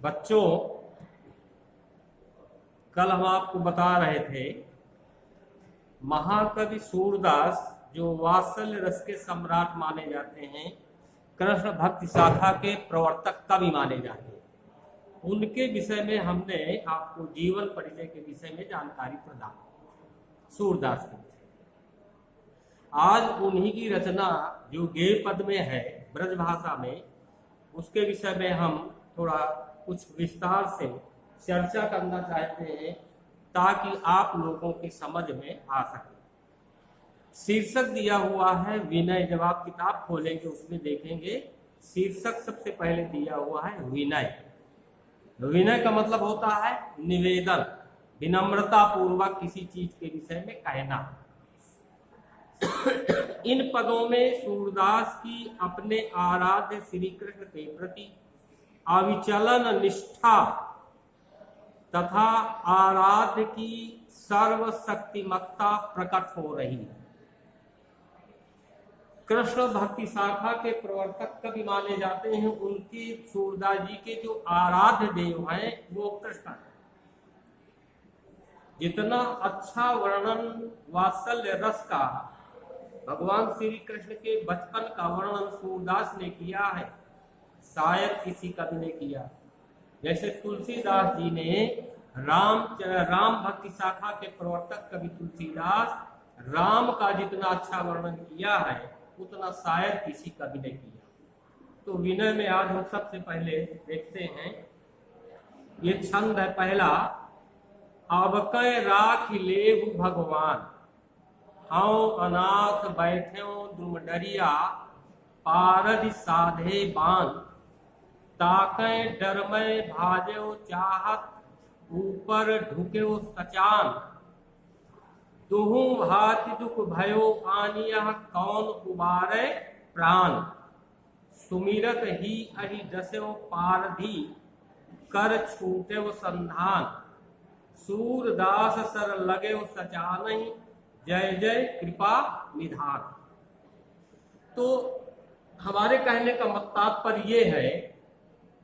बच्चों, कल हम आपको बता रहे थे महाकवि सूरदास जो वात्सल्य रस के सम्राट माने जाते हैं, कृष्ण भक्ति शाखा के प्रवर्तक कवि माने जाते हैं, उनके विषय में हमने आपको जीवन परिचय के विषय में जानकारी प्रदान की। सूरदास के विषय आज उन्हीं की रचना जो गेय पद में है ब्रज भाषा में, उसके विषय में हम थोड़ा कुछ विस्तार से चर्चा करना चाहते हैं ताकि आप लोगों की समझ में आ सके। शीर्षक दिया हुआ है विनय। जब आप किताब खोलेंगे उसमें देखेंगे शीर्षक सबसे पहले दिया हुआ है विनय। विनय का मतलब होता है निवेदन, विनम्रता पूर्वक किसी चीज के विषय में कहना। इन पदों में सूरदास की अपने आराध्य श्री कृष्ण के प्रति अविचलन निष्ठा तथा आराध्य की सर्वशक्तिमत्ता प्रकट हो रही है। कृष्ण भक्ति शाखा के प्रवर्तक कवि माने जाते हैं, उनके सूरदास जी के जो आराध्य देव हैं वो कृष्ण है। जितना अच्छा वर्णन वात्सल्य रस का, भगवान श्री कृष्ण के बचपन का वर्णन सूरदास ने किया है, शायद किसी कवि ने किया। जैसे तुलसीदास जी ने राम भक्ति शाखा के प्रवर्तक कवि तुलसीदास राम का जितना अच्छा वर्णन किया है उतना शायद किसी कवि ने किया। तो विनय में आज हम सबसे पहले देखते हैं, ये छंद है पहला। अब कै राख लेहु भगवान, हाँ अनाथ बैठ्यो दुम डरिया, पारद साधे बान, ताकै डरमय भाजो चाहत, ऊपर ढुक्यो सचान, दुहु भाति दुख भयो आनियह, कौन उबारे प्राण, सुमिरत ही अहि दस्यो पारधी, कर छूटे संधान, सूरदास सर लगे सचानहि, जय जय कृपा निधान। तो हमारे कहने का तात्पर्य ये है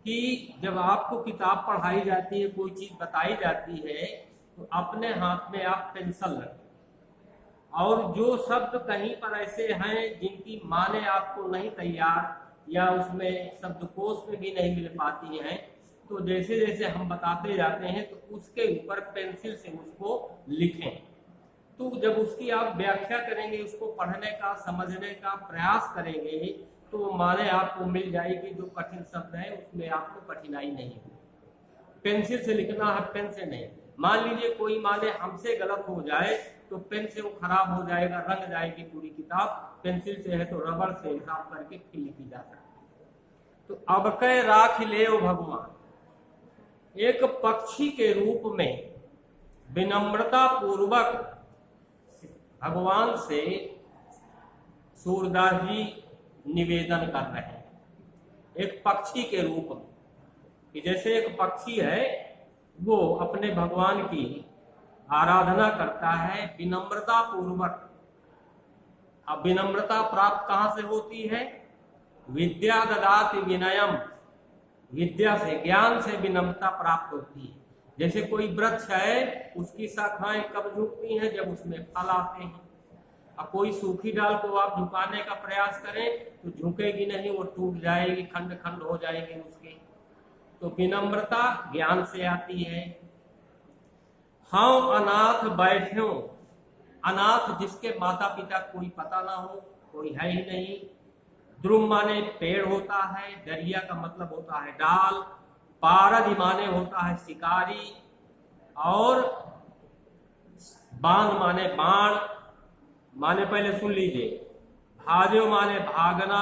कि जब आपको किताब पढ़ाई जाती है, कोई चीज बताई जाती है, तो अपने हाथ में आप पेंसिल रखें, और जो शब्द कहीं पर ऐसे हैं जिनकी माने आपको नहीं तैयार या उसमें शब्दकोश में भी नहीं मिल पाती हैं, तो जैसे जैसे हम बताते जाते हैं तो उसके ऊपर पेंसिल से उसको लिखें। तो जब उसकी आप व्याख्या करेंगे, उसको पढ़ने का समझने का प्रयास करेंगे, तो माने आपको मिल जाएगी। जो कठिन शब्द है उसमें आपको कठिनाई नहीं होगी। पेंसिल से लिखना है, पेन से नहीं। मान लीजिए कोई माने हमसे गलत हो जाए तो पेन से वो खराब हो जाएगा, रंग जाएगी पूरी किताब। पेंसिल से है तो रबड़ से हिसाब करके फिर लिखी जा सकती। तो अब कै राख लेओ भगवान, एक पक्षी के रूप में विनम्रता पूर्वक भगवान से सूरदास जी निवेदन कर रहे हैं। एक पक्षी के रूप में, कि जैसे एक पक्षी है वो अपने भगवान की आराधना करता है विनम्रता पूर्वक। अब विनम्रता प्राप्त कहां से होती है? विद्या ददाति विनयम, विद्या से, ज्ञान से विनम्रता प्राप्त होती है। जैसे कोई वृक्ष है, उसकी शाखाएं कब झुकती हैं? जब उसमें फल आते हैं। अब कोई सूखी डाल को आप झुकाने का प्रयास करें तो झुकेगी नहीं, वो टूट जाएगी, खंड खंड हो जाएंगे उसके। तो विनम्रता ज्ञान से आती है। हाँ अनाथ बैठ्यो, अनाथ जिसके माता पिता कोई पता ना हो, कोई है ही नहीं। द्रुम माने पेड़ होता है, दरिया का मतलब होता है डाल, पारद माने होता है शिकारी, और बाण माने बाण माने, पहले सुन लीजिए, भाजो माने भागना,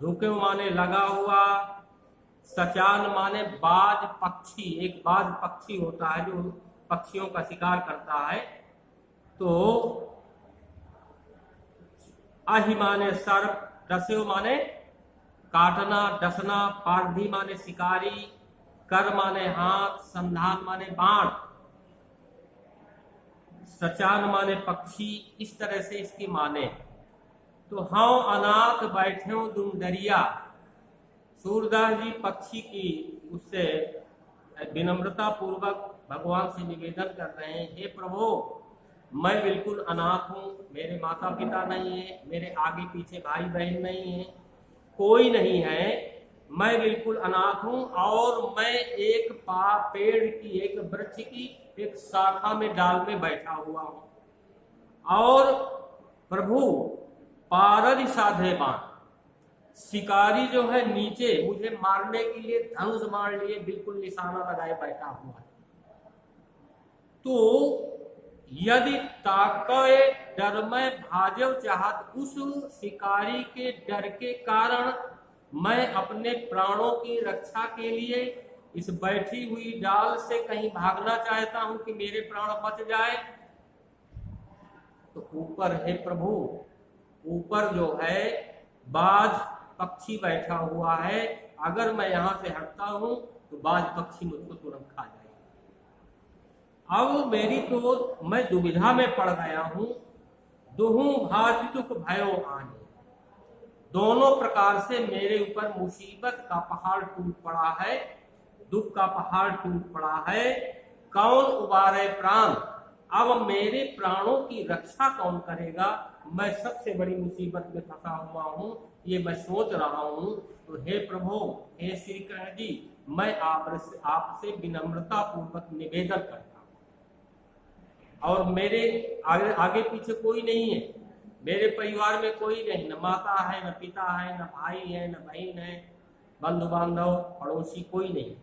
ढुके माने लगा हुआ, सचान माने बाज पक्षी, एक बाज पक्षी होता है जो पक्षियों का शिकार करता है। तो अहि माने सर्प, डस्यो माने काटना डसना, पारधी माने शिकारी, कर माने हाथ, संधान माने बाण, सचान माने पक्षी। इस तरह से इसकी माने। तो हाँ अनाथ बैठे दुम दरिया, सूरदास जी पक्षी की उससे विनम्रता पूर्वक भगवान से निवेदन कर रहे हैं, हे प्रभु मैं बिल्कुल अनाथ हूँ, मेरे माता पिता नहीं है, मेरे आगे पीछे भाई बहन नहीं है, कोई नहीं है, मैं बिल्कुल अनाथ हूँ और मैं एक पेड़ की, एक वृक्ष की एक शाखा में डाल में बैठा हुआ हूँ और प्रभु पारद साधे बाण, शिकारी जो है नीचे मुझे मारने के लिए धनुष मार लिए बिल्कुल निशाना लगाए बैठा हुआ है। तो यदि ताके डर में भाजव चाहत, उस शिकारी के डर के कारण मैं अपने प्राणों की रक्षा के लिए इस बैठी हुई डाल से कहीं भागना चाहता हूं कि मेरे प्राण बच जाए, तो ऊपर है प्रभु, ऊपर जो है बाज पक्षी बैठा हुआ है, अगर मैं यहां से हटता हूं तो बाज पक्षी मुझको तुरंत खा जाएगा। अब मेरी तो मैं दुविधा में पड़ गया हूं, दुहु भाति दुख भयो आने, दोनों प्रकार से मेरे ऊपर मुसीबत का पहाड़ टूट पड़ा है, दुख का पहाड़ टूट पड़ा है, कौन उबारे प्राण, अब मेरे प्राणों की रक्षा कौन करेगा, मैं सबसे बड़ी मुसीबत में फंसा हुआ हूँ, ये मैं सोच रहा हूँ। तो हे प्रभु, हे श्री कृष्ण जी, मैं आपसे विनम्रता पूर्वक निवेदन करता हूँ और मेरे आगे पीछे कोई नहीं है, मेरे परिवार में कोई नहीं, न माता है, न पिता है, न भाई है, न बहन है, बंधु बांधव पड़ोसी कोई नहीं।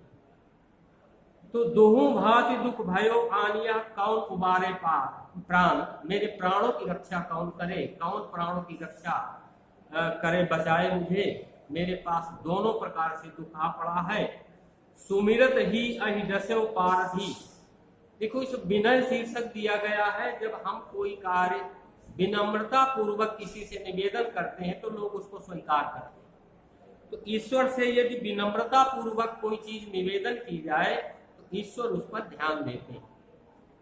तो दोहू भांति दुख भयो आनिया, कौन उबारे प्राण, मेरे प्राणों की रक्षा कौन करे, कौन प्राणों की रक्षा करे, बचाए मुझे, मेरे पास दोनों प्रकार से दुख आ पड़ा है। सुमिरत ही अहिदस्यो पारधी, देखो इस विनय शीर्षक दिया गया है, जब हम कोई कार्य विनम्रता पूर्वक किसी से निवेदन करते हैं तो लोग उसको स्वीकार करते हैं। तो ईश्वर से यदि विनम्रता पूर्वक कोई चीज निवेदन की जाए तो ईश्वर उस पर ध्यान देते हैं।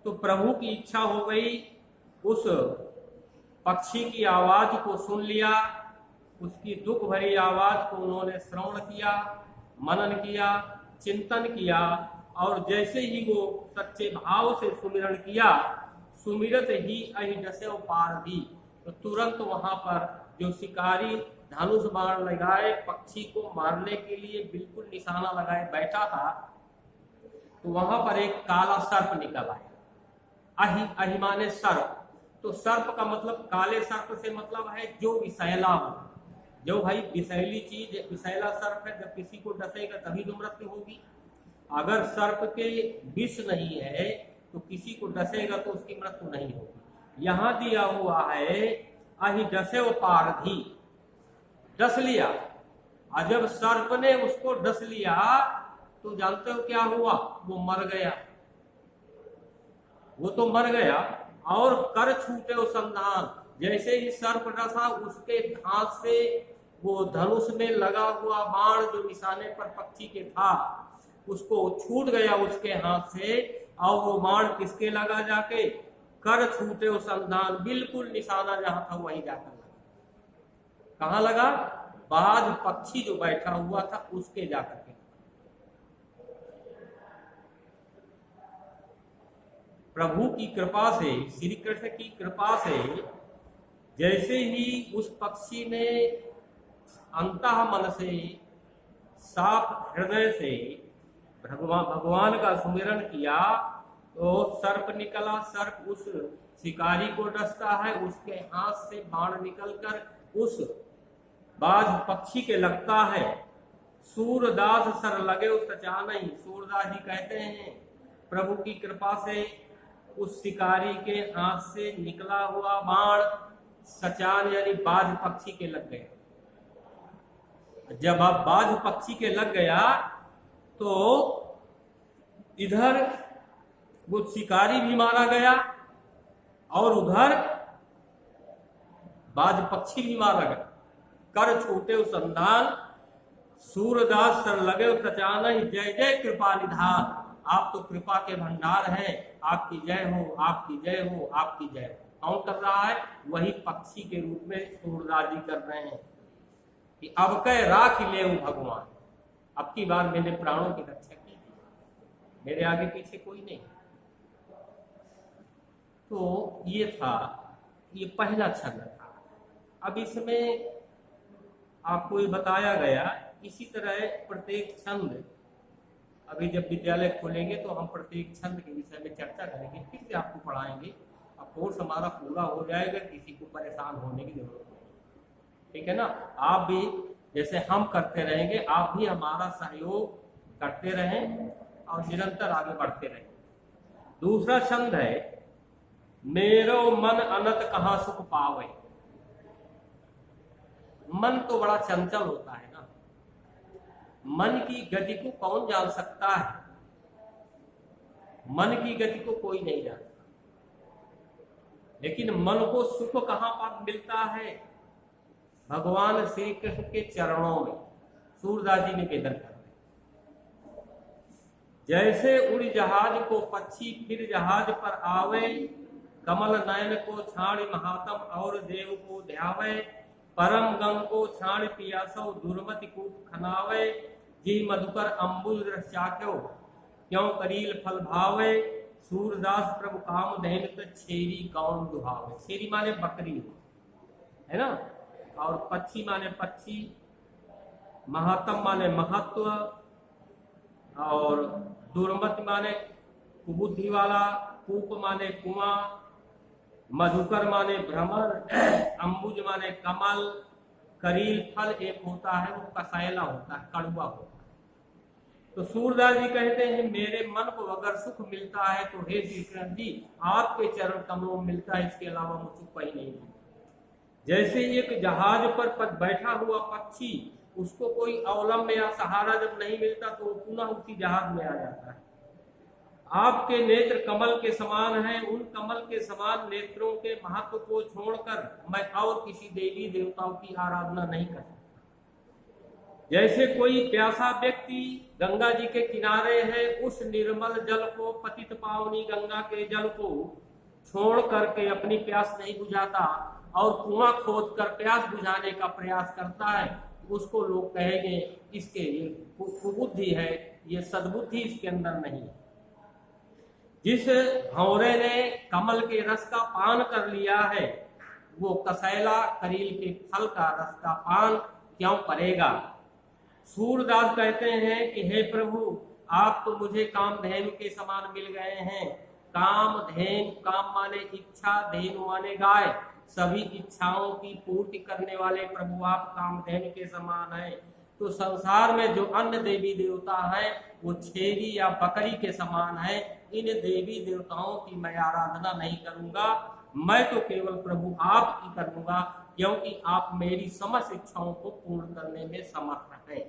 तो प्रभु की इच्छा हो गई, उस पक्षी की आवाज को सुन लिया, उसकी दुख भरी आवाज को उन्होंने श्रवण किया, मनन किया, चिंतन किया और जैसे ही वो सच्चे भाव से सुमिरन किया, सुमिरत ही अहिदस्यो पारधी, तो तुरंत वहां पर जो शिकारी धनुष बाण लगाए पक्षी को मारने के लिए बिल्कुल निशाना लगाए बैठा था, तो वहां पर एक काला सर्प निकल आया। अहि माने सर्प, तो सर्प का मतलब, काले सर्प से मतलब है जो विषैला हो, जो भाई विषैली चीज, विषैला सर्प है, जब किसी को डसेगा तभी तो मृत्यु होगी। अगर सर्प के विष नहीं है तो किसी को डसेगा तो उसकी मृत्यु नहीं होगी। यहां दिया हुआ है अहिदस्यो पारधी, डस लिया, और जब सर्प ने उसको डस लिया तो जानते हो क्या हुआ, वो मर गया, वो तो मर गया। और कर छूटे संधान, जैसे ही सर्प डसा उसके हाथ से वो धनुष में लगा हुआ बाण जो निशाने पर पक्षी के था उसको छूट गया उसके हाथ से, और वो बाण किसके लगा, जाके कर छूटे संधान, बिल्कुल निशाना जहां था वहीं जाकर लगा। कहां लगा, बाज पक्षी जो बैठा हुआ था उसके जाकर के। प्रभु की कृपा से, श्री कृष्ण की कृपा से, जैसे ही उस पक्षी ने अंतः मन से, साफ हृदय से भगवान का सुमिरन किया तो सर्प निकला। सर्प उस शिकारी को डसता है, उसके हाथ से बाण निकलकर उस बाज पक्षी के लगता है। सूरदास सर लगे उस सचा नहीं, सूरदास जी कहते हैं प्रभु की कृपा से उस शिकारी के हाथ से निकला हुआ बाण सचान यानी बाज पक्षी के लग गया। जब अब बाज पक्षी के लग गया तो इधर वो शिकारी भी मारा गया और उधर बाज पक्षी भी मारा गया। कर छूटे संधान, सूरदास सर लगे सचान, जय जय कृपा निधान। आप तो कृपा के भंडार हैं, आपकी जय हो, आपकी जय हो, आपकी जय हो। कौन कर रहा है, वही पक्षी के रूप में सूरदास जी कर रहे हैं कि अब कह राख ले भगवान, अब की बार मेरे प्राणों की रक्षा कीजिए। मेरे आगे पीछे कोई नहीं। तो ये था, ये पहला छंद था। अब इसमें आपको ये बताया गया, इसी तरह प्रत्येक छंद, अभी जब विद्यालय खोलेंगे तो हम प्रत्येक छंद के विषय में चर्चा करेंगे, फिर से आपको पढ़ाएंगे। अब कोर्स हमारा पूरा हो जाएगा, किसी को परेशान होने की जरूरत नहीं, ठीक है ना। आप भी जैसे हम करते रहेंगे, आप भी हमारा सहयोग करते रहें और निरंतर आगे बढ़ते रहें। दूसरा छंद है, मेरो मन अनंत कहाँ सुख पावे। मन तो बड़ा चंचल होता है ना, मन की गति को कौन जान सकता है? मन की गति को कोई नहीं जानता, लेकिन मन को सुख कहां पर मिलता है? भगवान श्री कृष्ण के चरणों में। सूरदास जी निवेदन कर रहे, जैसे उड़ जहाज को पक्षी फिर जहाज पर आवे, कमल नयन को छाड़ महात्म और देव को ध्यावे, परम गंग को छाड़ पियासो दुर्मति कूप खनावे, जी मधुकर अम्बुज रस चाख्यो क्यों करील फल भावे, सूरदास प्रभु काम धैन तो छेरी कौन दुहावे। छेरी माने बकरी है ना, और पक्षी माने पक्षी, महात्म माने महत्व, और दुर्मति माने कुबुद्धि वाला, कूप माने कुआं, मधुकर माने भ्रमर, अम्बुज माने कमल, करील फल एक होता है वो कसैला होता है, कड़वा होता है। तो सूरदास जी कहते हैं, मेरे मन को अगर सुख मिलता है तो हे श्री कृष्ण जी आपके चरण कमलों में मिलता है, इसके अलावा मुझे कहीं नहीं मिलता। जैसे एक जहाज पर बैठा हुआ पक्षी, उसको कोई अवलंब या सहारा जब नहीं मिलता तो वो पुनः उसी जहाज में आ जाता है। आपके नेत्र कमल के समान हैं, उन कमल के समान नेत्रों के महत्व को छोड़कर मैं और किसी देवी देवताओं की आराधना नहीं कर सकता। जैसे कोई प्यासा व्यक्ति गंगा जी के किनारे है, उस निर्मल जल को, पतित पावनी गंगा के जल को छोड़ करके अपनी प्यास नहीं बुझाता और कुआं खोद कर प्यास बुझाने का प्रयास करता है, उसको लोग कहेंगे इसके ये कुबुद्धि है, ये सद्बुद्धि इसके अंदर नहीं है। जिस भंवरे ने कमल के रस का पान कर लिया है, वो कसैला करील के फल का रस का पान क्यों करेगा। सूरदास कहते हैं कि हे प्रभु आप तो मुझे कामधेनु के समान मिल गए हैं। कामधेनु, काम माने इच्छा, धेनु माने गाय, सभी इच्छाओं की पूर्ति करने वाले प्रभु आप कामधेनु के समान हैं। तो संसार में जो अन्य देवी देवता हैं वो छेरी या बकरी के समान है। इन देवी देवताओं की मैं आराधना नहीं करूंगा, मैं तो केवल प्रभु आपकी करूंगा, क्योंकि आप मेरी समस्त इच्छाओं को पूर्ण करने में समर्थ हैं।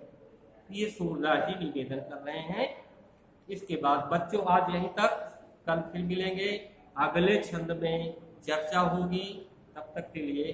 ये सूरदास जी निवेदन कर रहे हैं। इसके बाद बच्चों आज यहीं तक, कल फिर मिलेंगे, अगले छंद में चर्चा होगी। तब तक के लिए